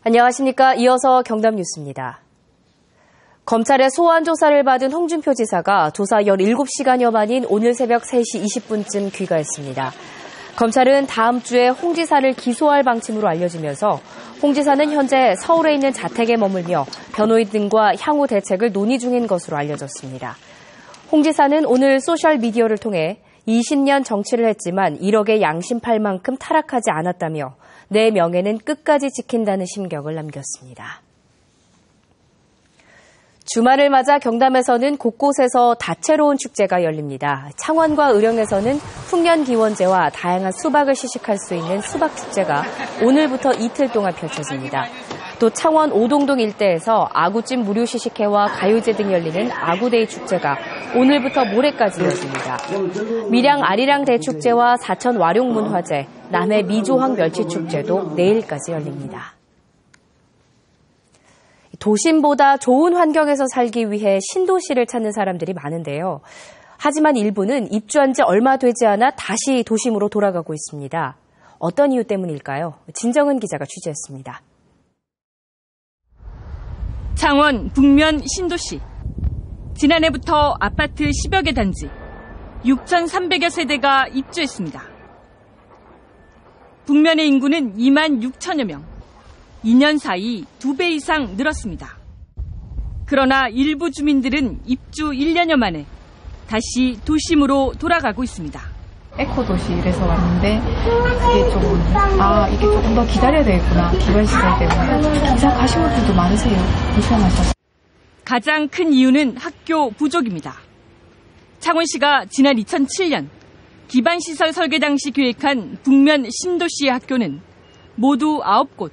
안녕하십니까. 이어서 경남 뉴스입니다. 검찰의 소환 조사를 받은 홍준표 지사가 조사 17시간여 만인 오늘 새벽 3시 20분쯤 귀가했습니다. 검찰은 다음 주에 홍 지사를 기소할 방침으로 알려지면서 홍 지사는 현재 서울에 있는 자택에 머물며 변호인 등과 향후 대책을 논의 중인 것으로 알려졌습니다. 홍 지사는 오늘 소셜미디어를 통해 20년 정치를 했지만 1억의 양심 팔 만큼 타락하지 않았다며 내 명예는 끝까지 지킨다는 심경을 남겼습니다. 주말을 맞아 경남에서는 곳곳에서 다채로운 축제가 열립니다. 창원과 의령에서는 풍년기원제와 다양한 수박을 시식할 수 있는 수박축제가 오늘부터 이틀 동안 펼쳐집니다. 또 창원 오동동 일대에서 아구찜 무료 시식회와 가요제 등 열리는 아구데이 축제가 오늘부터 모레까지 이어집니다. 밀양 아리랑 대축제와 사천 와룡문화제, 남해 미조항 멸치축제도 내일까지 열립니다. 도심보다 좋은 환경에서 살기 위해 신도시를 찾는 사람들이 많은데요. 하지만 일부는 입주한 지 얼마 되지 않아 다시 도심으로 돌아가고 있습니다. 어떤 이유 때문일까요? 진정은 기자가 취재했습니다. 창원 북면 신도시. 지난해부터 아파트 10여 개 단지, 6,300여 세대가 입주했습니다. 북면의 인구는 2만 6천여 명. 2년 사이 2배 이상 늘었습니다. 그러나 일부 주민들은 입주 1년여 만에 다시 도심으로 돌아가고 있습니다. 에코도시에서 왔는데 이게 조금 더 기다려야 되겠구나. 기발시설 때문에. 이사 가신 분들도 많으세요. 불편하셔서. 가장 큰 이유는 학교 부족입니다. 창원시가 지난 2007년 기반시설 설계 당시 계획한 북면 신도시의 학교는 모두 9곳.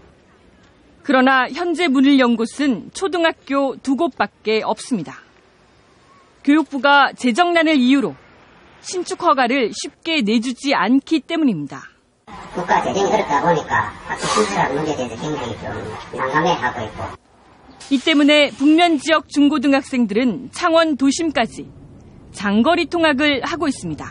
그러나 현재 문을 연 곳은 초등학교 2곳밖에 없습니다. 교육부가 재정난을 이유로 신축 허가를 쉽게 내주지 않기 때문입니다. 국가 재정이 어렵다 보니까 학교 신축하는 문제에 대해서 굉장히 좀 난감해하고 있고. 이 때문에 북면 지역 중고등학생들은 창원 도심까지 장거리 통학을 하고 있습니다.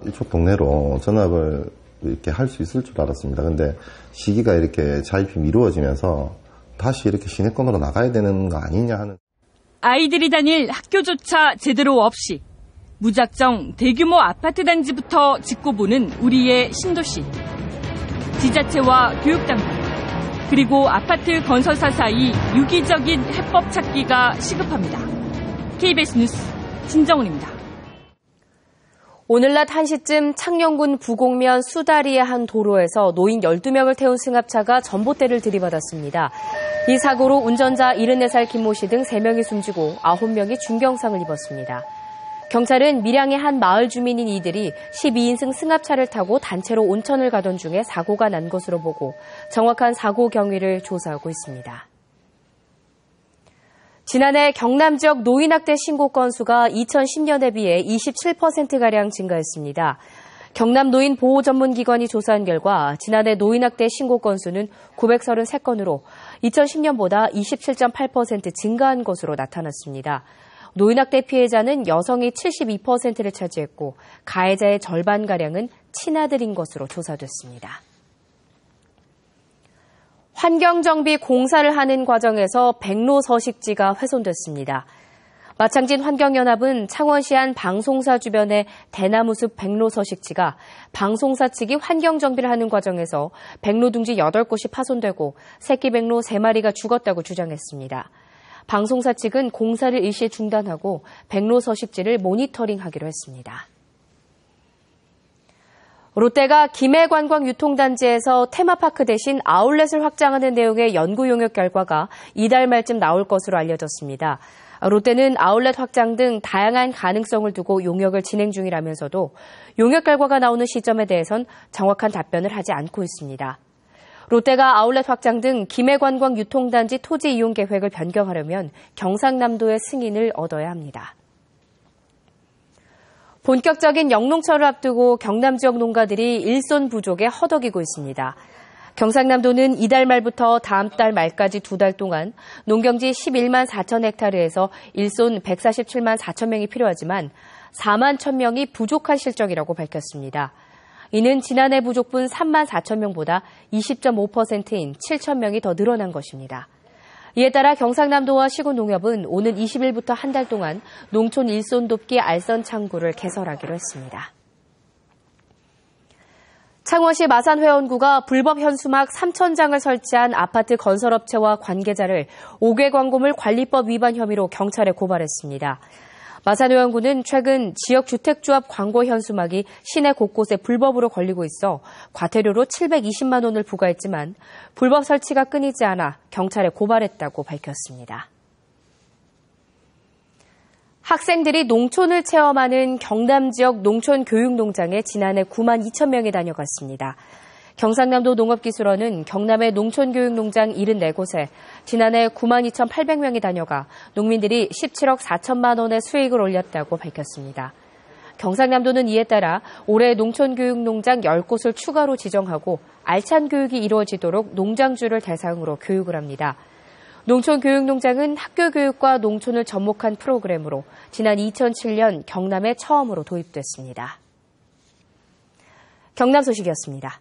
이쪽 동네로 전학을 이렇게 할 수 있을 줄 알았습니다. 근데 시기가 이렇게 자입이 미루어지면서 다시 이렇게 시내권으로 나가야 되는 거 아니냐 하는. 아이들이 다닐 학교조차 제대로 없이 무작정 대규모 아파트 단지부터 짓고 보는 우리의 신도시. 지자체와 교육당국, 그리고 아파트 건설사 사이 유기적인 해법 찾기가 시급합니다. KBS 뉴스 진정훈입니다. 오늘 낮 1시쯤 창녕군 부곡면 수다리의 한 도로에서 노인 12명을 태운 승합차가 전봇대를 들이받았습니다. 이 사고로 운전자 74살 김모 씨 등 3명이 숨지고 9명이 중경상을 입었습니다. 경찰은 밀양의 한 마을 주민인 이들이 12인승 승합차를 타고 단체로 온천을 가던 중에 사고가 난 것으로 보고 정확한 사고 경위를 조사하고 있습니다. 지난해 경남 지역 노인학대 신고 건수가 2010년에 비해 27%가량 증가했습니다. 경남 노인 보호 전문기관이 조사한 결과 지난해 노인학대 신고 건수는 933건으로 2010년보다 27.8% 증가한 것으로 나타났습니다. 노인학대 피해자는 여성이 72%를 차지했고 가해자의 절반가량은 친아들인 것으로 조사됐습니다. 환경정비 공사를 하는 과정에서 백로 서식지가 훼손됐습니다. 마창진 환경연합은 창원시 한 방송사 주변의 대나무숲 백로 서식지가 방송사 측이 환경정비를 하는 과정에서 백로 둥지 8곳이 파손되고 새끼 백로 3마리가 죽었다고 주장했습니다. 방송사 측은 공사를 일시 중단하고 백로 서식지를 모니터링하기로 했습니다. 롯데가 김해관광유통단지에서 테마파크 대신 아울렛을 확장하는 내용의 연구 용역 결과가 이달 말쯤 나올 것으로 알려졌습니다. 롯데는 아울렛 확장 등 다양한 가능성을 두고 용역을 진행 중이라면서도 용역 결과가 나오는 시점에 대해선 정확한 답변을 하지 않고 있습니다. 롯데가 아울렛 확장 등 김해관광유통단지 토지 이용 계획을 변경하려면 경상남도의 승인을 얻어야 합니다. 본격적인 영농철을 앞두고 경남 지역 농가들이 일손 부족에 허덕이고 있습니다. 경상남도는 이달 말부터 다음 달 말까지 2달 동안 농경지 11만 4천 헥타르에서 일손 147만 4천 명이 필요하지만 4만 1천 명이 부족한 실정이라고 밝혔습니다. 이는 지난해 부족분 3만 4천 명보다 20.5%인 7천 명이 더 늘어난 것입니다. 이에 따라 경상남도와 시군농협은 오는 20일부터 한 달 동안 농촌 일손 돕기 알선 창구를 개설하기로 했습니다. 창원시 마산회원구가 불법 현수막 3,000장을 설치한 아파트 건설업체와 관계자를 5개 광고물 관리법 위반 혐의로 경찰에 고발했습니다. 마산회원구는 최근 지역 주택조합 광고 현수막이 시내 곳곳에 불법으로 걸리고 있어 과태료로 720만 원을 부과했지만 불법 설치가 끊이지 않아 경찰에 고발했다고 밝혔습니다. 학생들이 농촌을 체험하는 경남 지역 농촌 교육농장에 지난해 9만 2천 명이 다녀갔습니다. 경상남도 농업기술원은 경남의 농촌교육농장 74곳에 지난해 9만 2,800명이 다녀가 농민들이 17억 4천만 원의 수익을 올렸다고 밝혔습니다. 경상남도는 이에 따라 올해 농촌교육농장 10곳을 추가로 지정하고 알찬 교육이 이루어지도록 농장주를 대상으로 교육을 합니다. 농촌교육농장은 학교 교육과 농촌을 접목한 프로그램으로 지난 2007년 경남에 처음으로 도입됐습니다. 경남 소식이었습니다.